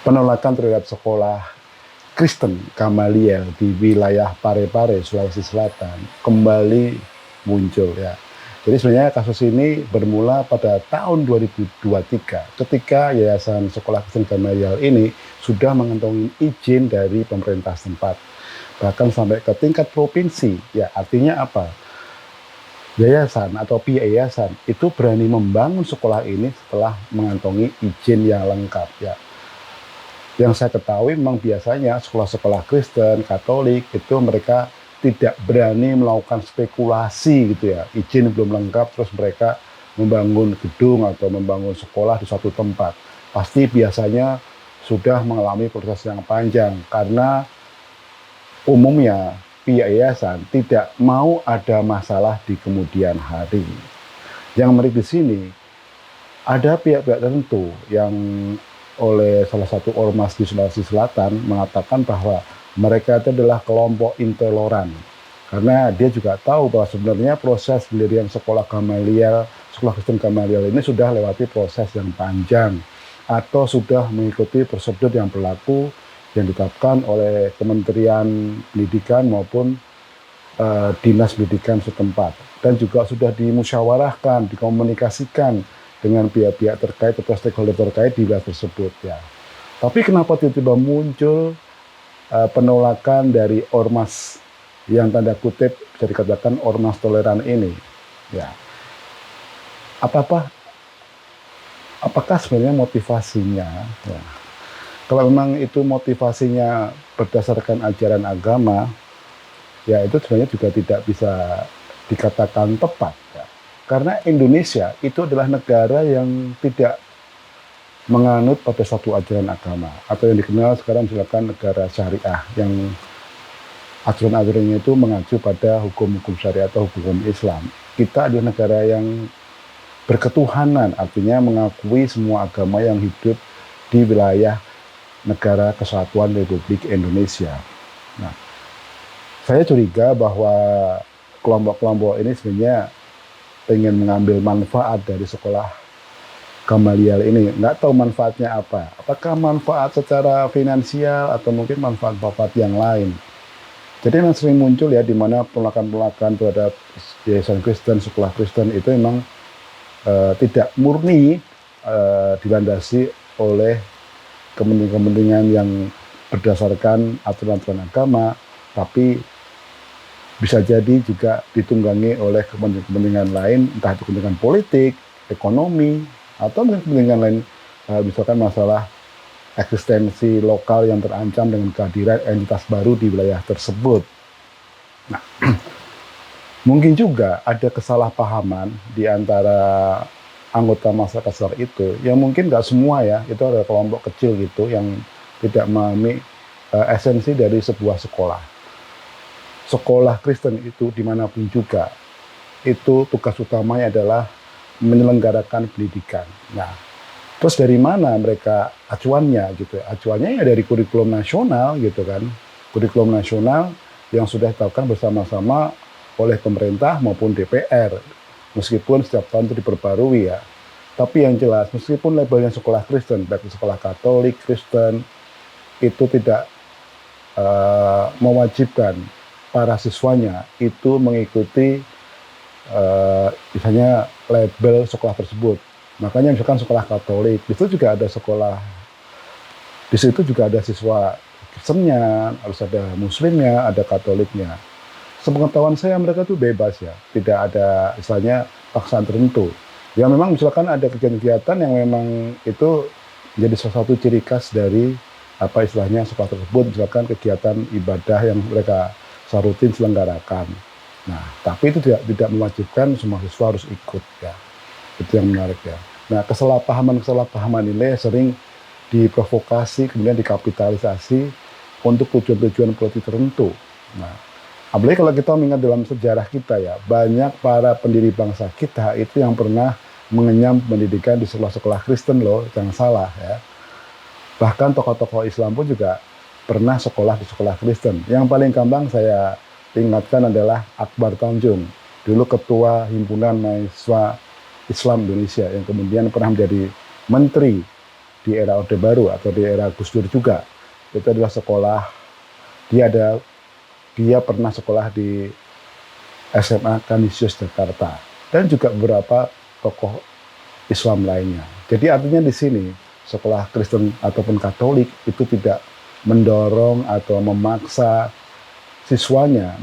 penolakan terhadap sekolah Kristen Gamaliel di wilayah Parepare, Sulawesi Selatan kembali muncul ya. Jadi sebenarnya kasus ini bermula pada tahun 2023 ketika Yayasan Sekolah Kristen Gamaliel ini sudah mengantongi izin dari pemerintah setempat. Bahkan sampai ke tingkat provinsi. Ya, artinya apa? Yayasan atau pihak yayasan itu berani membangun sekolah ini setelah mengantongi izin yang lengkap ya. Yang saya ketahui memang biasanya sekolah-sekolah Kristen, Katolik itu mereka tidak berani melakukan spekulasi gitu ya. Izin belum lengkap terus mereka membangun gedung atau membangun sekolah di suatu tempat. Pasti biasanya sudah mengalami proses yang panjang karena umumnya pihak yayasan tidak mau ada masalah di kemudian hari. Yang menarik di sini ada pihak-pihak tertentu yang oleh salah satu ormas di Sulawesi Selatan mengatakan bahwa mereka itu adalah kelompok intoleran. Karena dia juga tahu bahwa sebenarnya proses pendirian sekolah Gamaliel, sekolah Kristen Gamaliel ini sudah lewati proses yang panjang atau sudah mengikuti prosedur yang berlaku yang ditetapkan oleh Kementerian Pendidikan maupun Dinas Pendidikan setempat. Dan juga sudah dimusyawarahkan, dikomunikasikan dengan pihak-pihak terkait atau stakeholder terkait di wilayah tersebut ya. Tapi kenapa tiba-tiba muncul penolakan dari ormas yang tanda kutip bisa dikatakan ormas toleran ini? Ya, apakah sebenarnya motivasinya? Ya. Kalau memang itu motivasinya berdasarkan ajaran agama, ya itu sebenarnya juga tidak bisa dikatakan tepat. Ya. Karena Indonesia itu adalah negara yang tidak menganut pada satu ajaran agama atau yang dikenal sekarang misalkan negara syariah yang aturan-aturannya itu mengacu pada hukum-hukum syariah atau hukum Islam. Kita adalah negara yang berketuhanan, artinya mengakui semua agama yang hidup di wilayah negara Kesatuan Republik Indonesia. Nah, saya curiga bahwa kelompok-kelompok ini sebenarnya ingin mengambil manfaat dari sekolah Gamaliel ini. Nggak tahu manfaatnya apa. Apakah manfaat secara finansial atau mungkin manfaat-manfaat yang lain. Jadi yang sering muncul ya di mana penolakan-penolakan terhadap yayasan Kristen, sekolah Kristen itu memang tidak murni dilandasi oleh kepentingan-kepentingan yang berdasarkan aturan-aturan agama, tapi bisa jadi juga ditunggangi oleh kepentingan lain, entah itu kepentingan politik, ekonomi, atau mungkin kepentingan lain, misalkan masalah eksistensi lokal yang terancam dengan kehadiran entitas baru di wilayah tersebut. Nah, mungkin juga ada kesalahpahaman di antara anggota masyarakat sekitar itu, yang mungkin nggak semua ya, itu ada kelompok kecil gitu yang tidak memahami esensi dari sebuah sekolah. Sekolah Kristen itu dimanapun juga, itu tugas utamanya adalah menyelenggarakan pendidikan. Nah, terus dari mana mereka acuannya gitu? Acuannya ya dari kurikulum nasional gitu kan. Kurikulum nasional yang sudah ditetapkan bersama-sama oleh pemerintah maupun DPR. Meskipun setiap tahun itu diperbarui ya. Tapi yang jelas, meskipun labelnya sekolah Kristen, baik sekolah Katolik, Kristen, itu tidak mewajibkan para siswanya itu mengikuti misalnya label sekolah tersebut. Makanya misalkan sekolah Katolik, itu juga ada sekolah, di situ juga ada siswa Kristennya, harus ada Muslimnya, ada Katoliknya. Sepengetahuan saya mereka tuh bebas ya, tidak ada istilahnya paksaan tertentu. Ya memang misalkan ada kegiatan-kegiatan yang memang itu jadi salah satu ciri khas dari apa istilahnya sekolah tersebut, misalkan kegiatan ibadah yang mereka rutin selenggarakan. Nah, tapi itu tidak mewajibkan semua siswa harus ikut ya. Itu yang menarik ya. Nah, kesalahpahaman ini sering diprovokasi, kemudian dikapitalisasi untuk tujuan-tujuan politik tertentu. Nah, apalagi kalau kita mengingat dalam sejarah kita ya, banyak para pendiri bangsa kita itu yang pernah mengenyam pendidikan di sekolah-sekolah Kristen loh, jangan salah ya. Bahkan tokoh-tokoh Islam pun juga pernah sekolah di sekolah Kristen. Yang paling gampang saya ingatkan adalah Akbar Tanjung, dulu ketua himpunan mahasiswa Islam Indonesia yang kemudian pernah menjadi menteri di era Orde Baru atau di era Gus Dur juga. Itu adalah sekolah, dia pernah sekolah di SMA Kanisius Jakarta dan juga beberapa tokoh Islam lainnya. Jadi artinya di sini sekolah Kristen ataupun Katolik itu tidak mendorong atau memaksa siswanya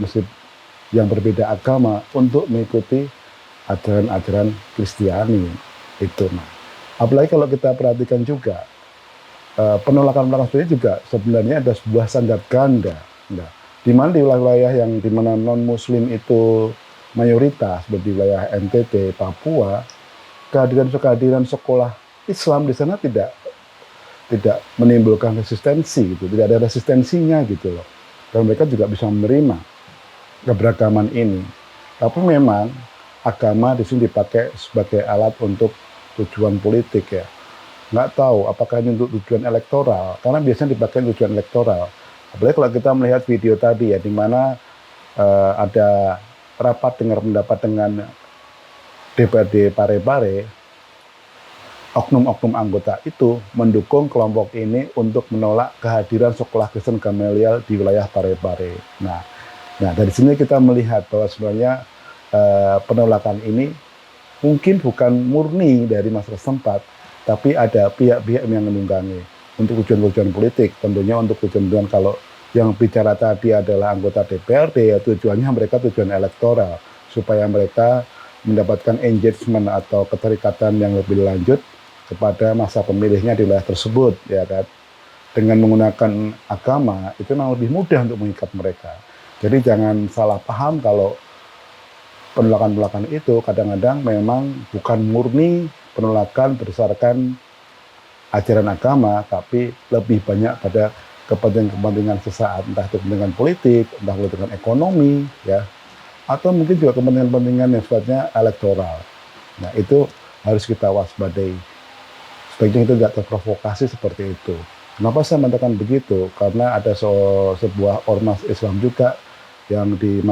yang berbeda agama untuk mengikuti ajaran-ajaran Kristiani itu. Nah, apalagi kalau kita perhatikan juga penolakan seperti juga sebenarnya ada sebuah standar ganda. Nah, di mana di wilayah yang di mana non Muslim itu mayoritas seperti wilayah NTT, Papua, kehadiran sekolah Islam di sana tidak menimbulkan resistensi gitu, tidak ada resistensinya gitu loh. Dan mereka juga bisa menerima keberagaman ini. Tapi memang agama di sini dipakai sebagai alat untuk tujuan politik ya. Nggak tahu apakah ini untuk tujuan elektoral, karena biasanya dipakai tujuan elektoral. Apalagi kalau kita melihat video tadi ya, di mana ada rapat dengar pendapat dengan DPRD Parepare, oknum-oknum anggota itu mendukung kelompok ini untuk menolak kehadiran sekolah Kristen Gamaliel di wilayah Parepare. Nah, dari sini kita melihat bahwa sebenarnya penolakan ini mungkin bukan murni dari masyarakat setempat, tapi ada pihak-pihak yang menunggangi untuk tujuan-tujuan politik. Tentunya untuk tujuan kalau yang bicara tadi adalah anggota DPRD, ya tujuannya mereka tujuan elektoral, supaya mereka mendapatkan engagement atau keterikatan yang lebih lanjut kepada masa pemilihnya di wilayah tersebut, ya kan. Dengan menggunakan agama itu memang lebih mudah untuk mengikat mereka. Jadi jangan salah paham kalau penolakan itu kadang-kadang memang bukan murni penolakan berdasarkan ajaran agama, tapi lebih banyak pada kepentingan sesaat, entah itu kepentingan politik, entah kepentingan ekonomi, ya, atau mungkin juga kepentingan yang sifatnya elektoral. Nah, itu harus kita waspadai. Sebaiknya itu tidak terprovokasi seperti itu. Kenapa saya mengatakan begitu? Karena ada sebuah ormas Islam juga yang di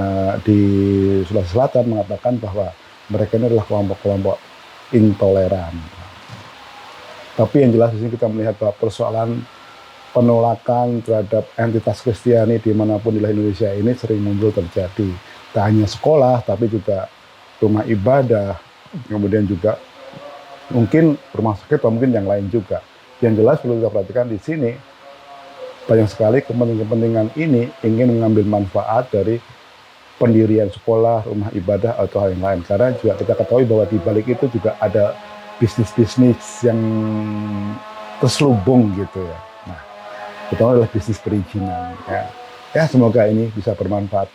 Sulawesi Selatan mengatakan bahwa mereka ini adalah kelompok-kelompok intoleran. Tapi yang jelas di sini kita melihat bahwa persoalan penolakan terhadap entitas Kristiani dimanapun di Indonesia ini sering muncul terjadi. Tak hanya sekolah, tapi juga rumah ibadah, kemudian juga mungkin rumah sakit atau mungkin yang lain juga. Yang jelas perlu kita perhatikan di sini, banyak sekali kepentingan ini ingin mengambil manfaat dari pendirian sekolah, rumah ibadah, atau hal yang lain. Karena juga kita ketahui bahwa di balik itu juga ada bisnis-bisnis yang terselubung gitu ya. Nah, terutama adalah bisnis perizinan. Ya, semoga ini bisa bermanfaat